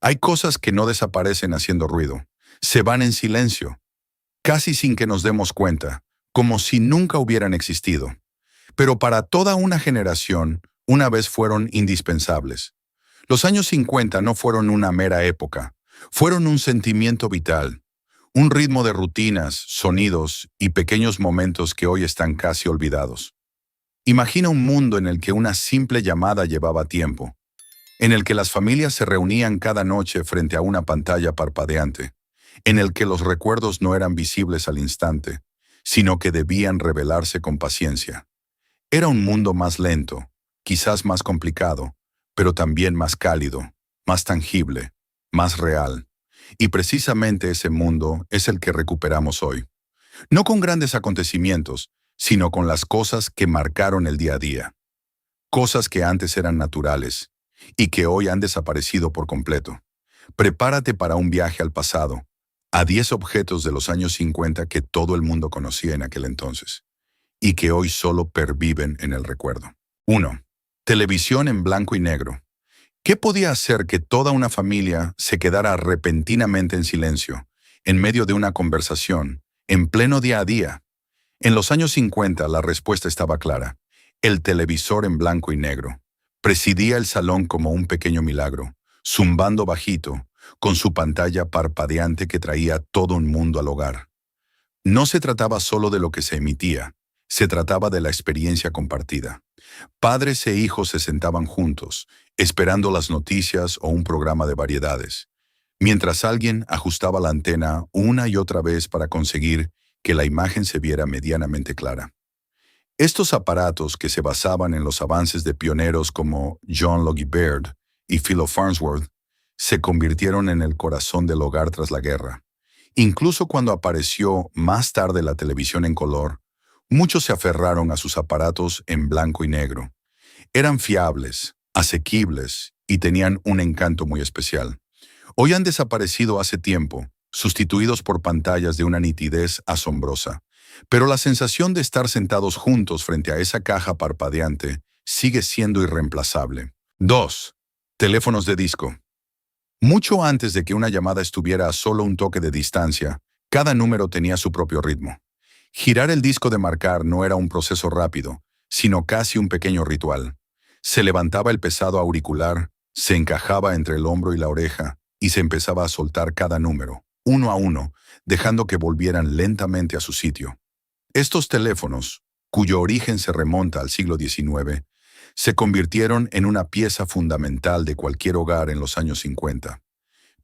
Hay cosas que no desaparecen haciendo ruido. Se van en silencio, casi sin que nos demos cuenta, como si nunca hubieran existido. Pero para toda una generación, una vez fueron indispensables. Los años 50 no fueron una mera época, fueron un sentimiento vital, un ritmo de rutinas, sonidos y pequeños momentos que hoy están casi olvidados. Imagina un mundo en el que una simple llamada llevaba tiempo, en el que las familias se reunían cada noche frente a una pantalla parpadeante, en el que los recuerdos no eran visibles al instante, sino que debían revelarse con paciencia. Era un mundo más lento, quizás más complicado, pero también más cálido, más tangible, más real. Y precisamente ese mundo es el que recuperamos hoy. No con grandes acontecimientos, sino con las cosas que marcaron el día a día. Cosas que antes eran naturales y que hoy han desaparecido por completo. Prepárate para un viaje al pasado, a 10 objetos de los años 50 que todo el mundo conocía en aquel entonces, y que hoy solo perviven en el recuerdo. 1. Televisión en blanco y negro. ¿Qué podía hacer que toda una familia se quedara repentinamente en silencio, en medio de una conversación, en pleno día a día? En los años 50 la respuesta estaba clara. El televisor en blanco y negro. Presidía el salón como un pequeño milagro, zumbando bajito, con su pantalla parpadeante que traía todo un mundo al hogar. No se trataba solo de lo que se emitía, se trataba de la experiencia compartida. Padres e hijos se sentaban juntos, esperando las noticias o un programa de variedades, mientras alguien ajustaba la antena una y otra vez para conseguir que la imagen se viera medianamente clara. Estos aparatos, que se basaban en los avances de pioneros como John Logie Baird y Philo Farnsworth, se convirtieron en el corazón del hogar tras la guerra. Incluso cuando apareció más tarde la televisión en color, muchos se aferraron a sus aparatos en blanco y negro. Eran fiables, asequibles y tenían un encanto muy especial. Hoy han desaparecido hace tiempo, sustituidos por pantallas de una nitidez asombrosa. Pero la sensación de estar sentados juntos frente a esa caja parpadeante sigue siendo irreemplazable. 2. Teléfonos de disco. Mucho antes de que una llamada estuviera a solo un toque de distancia, cada número tenía su propio ritmo. Girar el disco de marcar no era un proceso rápido, sino casi un pequeño ritual. Se levantaba el pesado auricular, se encajaba entre el hombro y la oreja, y se empezaba a soltar cada número, uno a uno, dejando que volvieran lentamente a su sitio. Estos teléfonos, cuyo origen se remonta al siglo XIX, se convirtieron en una pieza fundamental de cualquier hogar en los años 50.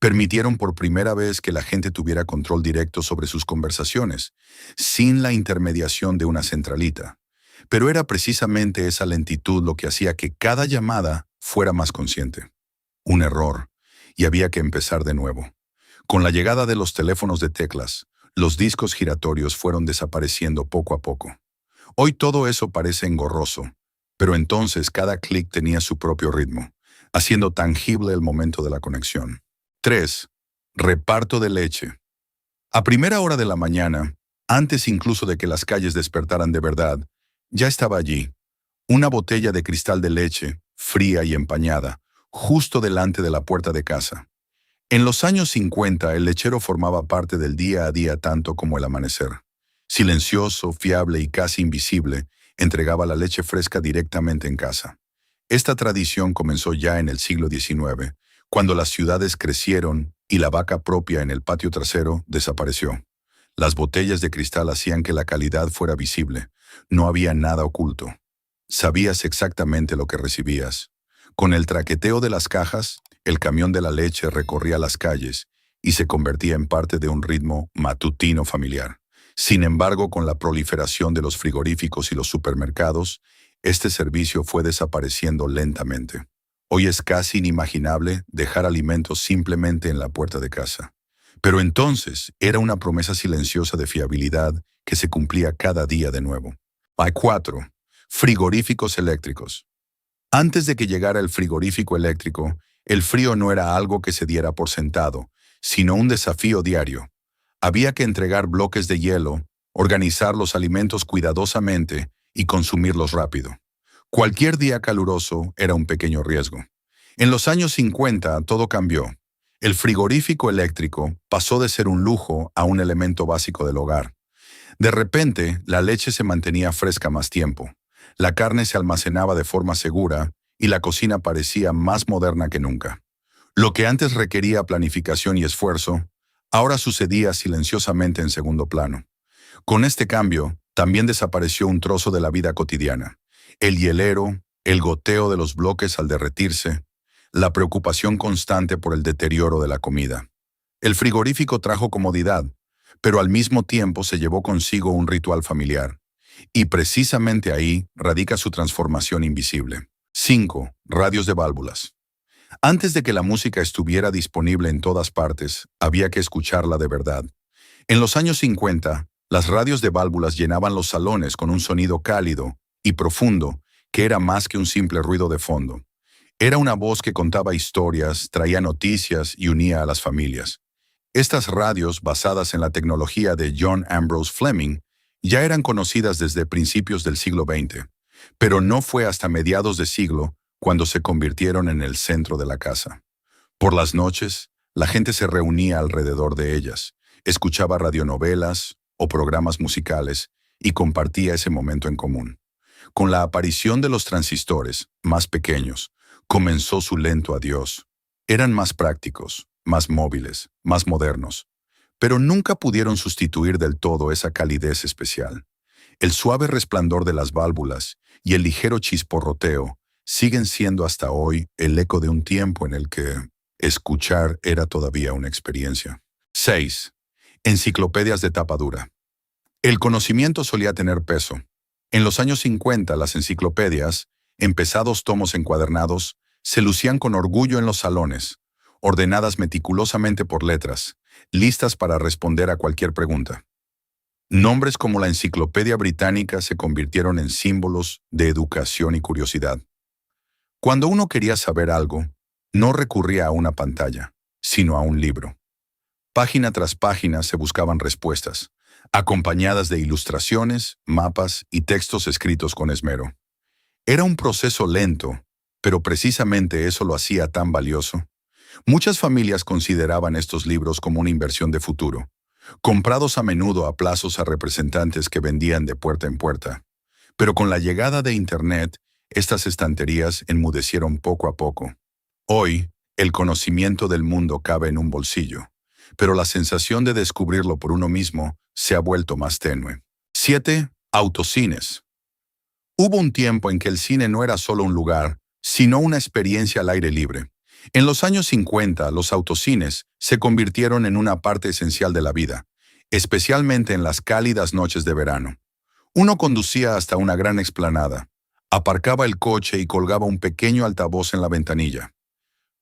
Permitieron por primera vez que la gente tuviera control directo sobre sus conversaciones, sin la intermediación de una centralita. Pero era precisamente esa lentitud lo que hacía que cada llamada fuera más consciente. Un error, y había que empezar de nuevo. Con la llegada de los teléfonos de teclas, los discos giratorios fueron desapareciendo poco a poco. Hoy todo eso parece engorroso, pero entonces cada clic tenía su propio ritmo, haciendo tangible el momento de la conexión. 3. Reparto de leche. A primera hora de la mañana, antes incluso de que las calles despertaran de verdad, ya estaba allí, una botella de cristal de leche, fría y empañada, justo delante de la puerta de casa. En los años 50, el lechero formaba parte del día a día tanto como el amanecer. Silencioso, fiable y casi invisible, entregaba la leche fresca directamente en casa. Esta tradición comenzó ya en el siglo XIX, cuando las ciudades crecieron y la vaca propia en el patio trasero desapareció. Las botellas de cristal hacían que la calidad fuera visible. No había nada oculto. Sabías exactamente lo que recibías. Con el traqueteo de las cajas, el camión de la leche recorría las calles y se convertía en parte de un ritmo matutino familiar. Sin embargo, con la proliferación de los frigoríficos y los supermercados, este servicio fue desapareciendo lentamente. Hoy es casi inimaginable dejar alimentos simplemente en la puerta de casa. Pero entonces era una promesa silenciosa de fiabilidad que se cumplía cada día de nuevo. Hay 4. Frigoríficos eléctricos. Antes de que llegara el frigorífico eléctrico, el frío no era algo que se diera por sentado, sino un desafío diario. Había que entregar bloques de hielo, organizar los alimentos cuidadosamente y consumirlos rápido. Cualquier día caluroso era un pequeño riesgo. En los años 50 todo cambió. El frigorífico eléctrico pasó de ser un lujo a un elemento básico del hogar. De repente, la leche se mantenía fresca más tiempo, la carne se almacenaba de forma segura y la cocina parecía más moderna que nunca. Lo que antes requería planificación y esfuerzo, ahora sucedía silenciosamente en segundo plano. Con este cambio, también desapareció un trozo de la vida cotidiana. El hielero, el goteo de los bloques al derretirse, la preocupación constante por el deterioro de la comida. El frigorífico trajo comodidad, pero al mismo tiempo se llevó consigo un ritual familiar. Y precisamente ahí radica su transformación invisible. 5. Radios de válvulas. Antes de que la música estuviera disponible en todas partes, había que escucharla de verdad. En los años 50, las radios de válvulas llenaban los salones con un sonido cálido y profundo que era más que un simple ruido de fondo. Era una voz que contaba historias, traía noticias y unía a las familias. Estas radios, basadas en la tecnología de John Ambrose Fleming, ya eran conocidas desde principios del siglo XX, pero no fue hasta mediados de siglo cuando se convirtieron en el centro de la casa. Por las noches, la gente se reunía alrededor de ellas, escuchaba radionovelas o programas musicales y compartía ese momento en común. Con la aparición de los transistores, más pequeños, comenzó su lento adiós. Eran más prácticos, más móviles, más modernos, pero nunca pudieron sustituir del todo esa calidez especial. El suave resplandor de las válvulas y el ligero chisporroteo siguen siendo hasta hoy el eco de un tiempo en el que escuchar era todavía una experiencia. 6. Enciclopedias de tapa dura. El conocimiento solía tener peso. En los años 50, las enciclopedias, en pesados tomos encuadernados, se lucían con orgullo en los salones, ordenadas meticulosamente por letras, listas para responder a cualquier pregunta. Nombres como la Enciclopedia Británica se convirtieron en símbolos de educación y curiosidad. Cuando uno quería saber algo, no recurría a una pantalla, sino a un libro. Página tras página se buscaban respuestas, acompañadas de ilustraciones, mapas y textos escritos con esmero. Era un proceso lento, pero precisamente eso lo hacía tan valioso. Muchas familias consideraban estos libros como una inversión de futuro, comprados a menudo a plazos a representantes que vendían de puerta en puerta. Pero con la llegada de Internet, estas estanterías enmudecieron poco a poco. Hoy, el conocimiento del mundo cabe en un bolsillo, pero la sensación de descubrirlo por uno mismo se ha vuelto más tenue. 7. Autocines. Hubo un tiempo en que el cine no era solo un lugar, sino una experiencia al aire libre. En los años 50, los autocines se convirtieron en una parte esencial de la vida, especialmente en las cálidas noches de verano. Uno conducía hasta una gran explanada, aparcaba el coche y colgaba un pequeño altavoz en la ventanilla.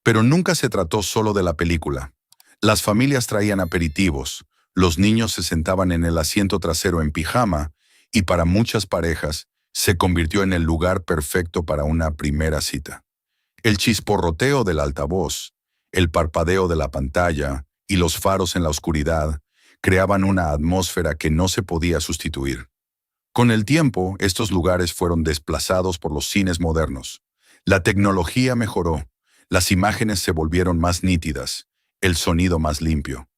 Pero nunca se trató solo de la película. Las familias traían aperitivos, los niños se sentaban en el asiento trasero en pijama y para muchas parejas se convirtió en el lugar perfecto para una primera cita. El chisporroteo del altavoz, el parpadeo de la pantalla y los faros en la oscuridad creaban una atmósfera que no se podía sustituir. Con el tiempo, estos lugares fueron desplazados por los cines modernos. La tecnología mejoró, las imágenes se volvieron más nítidas, el sonido más limpio.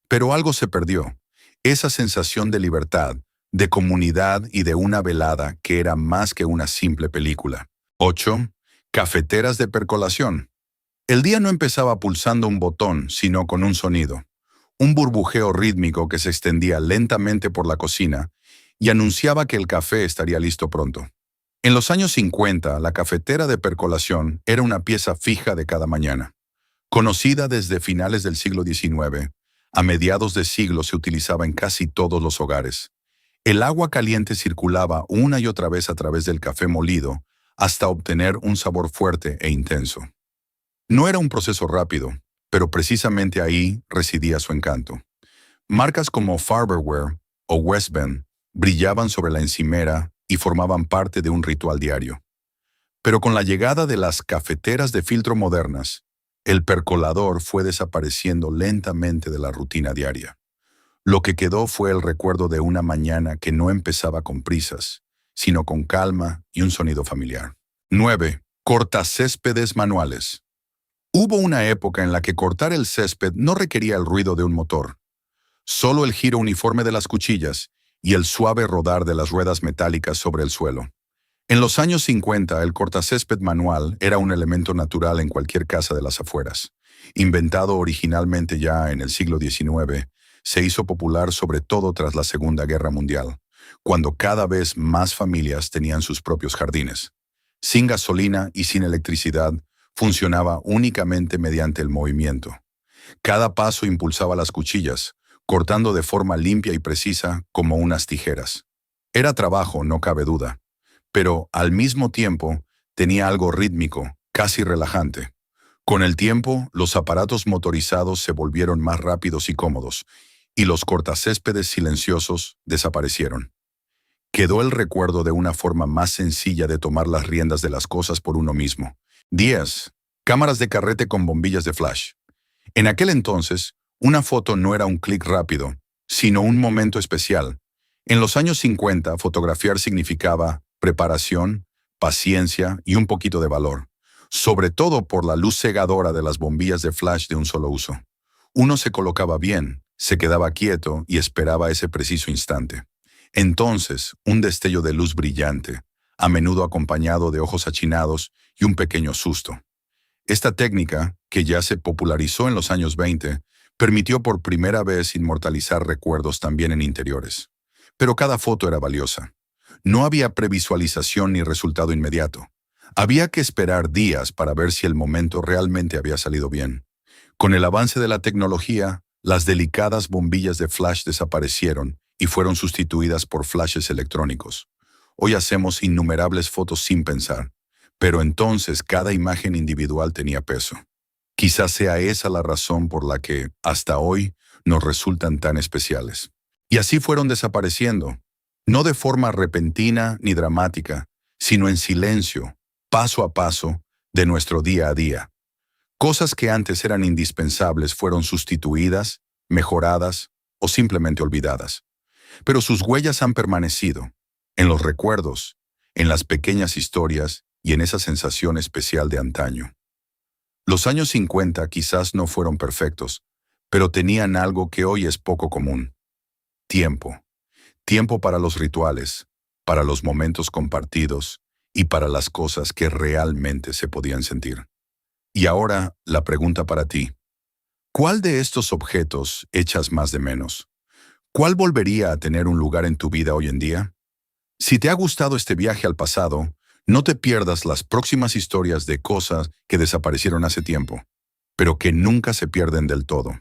Pero algo se perdió, esa sensación de libertad, de comunidad y de una velada que era más que una simple película. 8. Cafeteras de percolación. El día no empezaba pulsando un botón, sino con un sonido. Un burbujeo rítmico que se extendía lentamente por la cocina y anunciaba que el café estaría listo pronto. En los años 50, la cafetera de percolación era una pieza fija de cada mañana. Conocida desde finales del siglo XIX, a mediados de siglo se utilizaba en casi todos los hogares. El agua caliente circulaba una y otra vez a través del café molido hasta obtener un sabor fuerte e intenso. No era un proceso rápido, pero precisamente ahí residía su encanto. Marcas como Farberware o West Bend brillaban sobre la encimera y formaban parte de un ritual diario. Pero con la llegada de las cafeteras de filtro modernas, el percolador fue desapareciendo lentamente de la rutina diaria. Lo que quedó fue el recuerdo de una mañana que no empezaba con prisas, sino con calma y un sonido familiar. 9. Cortacéspedes manuales. Hubo una época en la que cortar el césped no requería el ruido de un motor, solo el giro uniforme de las cuchillas y el suave rodar de las ruedas metálicas sobre el suelo. En los años 50, el cortacésped manual era un elemento natural en cualquier casa de las afueras. Inventado originalmente ya en el siglo XIX, se hizo popular sobre todo tras la Segunda Guerra Mundial, cuando cada vez más familias tenían sus propios jardines. Sin gasolina y sin electricidad, funcionaba únicamente mediante el movimiento. Cada paso impulsaba las cuchillas, cortando de forma limpia y precisa como unas tijeras. Era trabajo, no cabe duda, pero al mismo tiempo tenía algo rítmico, casi relajante. Con el tiempo, los aparatos motorizados se volvieron más rápidos y cómodos, y los cortacéspedes silenciosos desaparecieron. Quedó el recuerdo de una forma más sencilla de tomar las riendas de las cosas por uno mismo. 10. Cámaras de carrete con bombillas de flash. En aquel entonces, una foto no era un clic rápido, sino un momento especial. En los años 50, fotografiar significaba preparación, paciencia y un poquito de valor, sobre todo por la luz cegadora de las bombillas de flash de un solo uso. Uno se colocaba bien, se quedaba quieto y esperaba ese preciso instante. Entonces, un destello de luz brillante, a menudo acompañado de ojos achinados y un pequeño susto. Esta técnica, que ya se popularizó en los años 20, permitió por primera vez inmortalizar recuerdos también en interiores. Pero cada foto era valiosa. No había previsualización ni resultado inmediato. Había que esperar días para ver si el momento realmente había salido bien. Con el avance de la tecnología, las delicadas bombillas de flash desaparecieron y fueron sustituidas por flashes electrónicos. Hoy hacemos innumerables fotos sin pensar, pero entonces cada imagen individual tenía peso. Quizás sea esa la razón por la que, hasta hoy, nos resultan tan especiales. Y así fueron desapareciendo, no de forma repentina ni dramática, sino en silencio, paso a paso, de nuestro día a día. Cosas que antes eran indispensables fueron sustituidas, mejoradas o simplemente olvidadas. Pero sus huellas han permanecido, en los recuerdos, en las pequeñas historias y en esa sensación especial de antaño. Los años 50 quizás no fueron perfectos, pero tenían algo que hoy es poco común. Tiempo. Tiempo para los rituales, para los momentos compartidos y para las cosas que realmente se podían sentir. Y ahora, la pregunta para ti. ¿Cuál de estos objetos echas más de menos? ¿Cuál volvería a tener un lugar en tu vida hoy en día? Si te ha gustado este viaje al pasado, no te pierdas las próximas historias de cosas que desaparecieron hace tiempo, pero que nunca se pierden del todo.